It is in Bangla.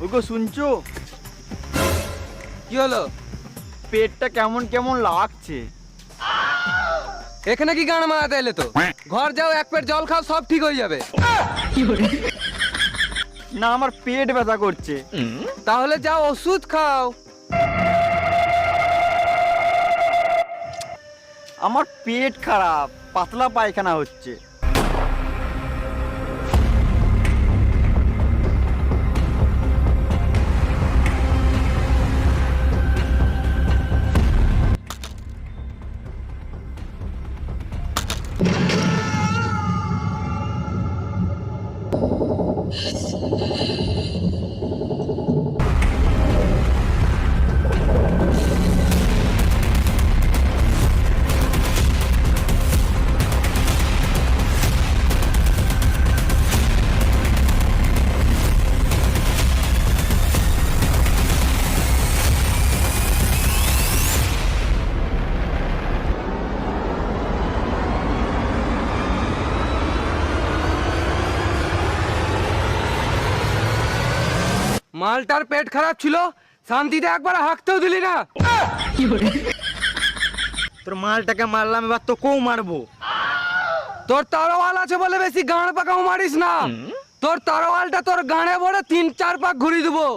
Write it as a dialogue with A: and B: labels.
A: ওগো শুনছো?
B: কি হলো?
A: পেটটা কেমন কেমন লাগছে।
B: এখানে কি গান মারাতে এলে? তো ঘর যাও, এক পেট জল খাও, সব ঠিক হয়ে যাবে।
A: না, আমার পেট ব্যথা করছে।
B: তাহলে যাও ওষুধ খাও।
A: আমার পেট খারাপ, পাতলা পায়খানা হচ্ছে।
B: মালটার পেট খারাপ ছিল, শান্তিতে একবার হাঁকতেও দিলি না।
A: তোর মালটাকে মারলাম, এবার তোকেও মারবো।
B: তোর তরোয়াল আছে বলে বেশি গাঁড় পাকাও মারিস না। তোর তরোয়ালটা তোর গাঁড়ে ভরে 3-4 পাক ঘুরিয়ে দেবো।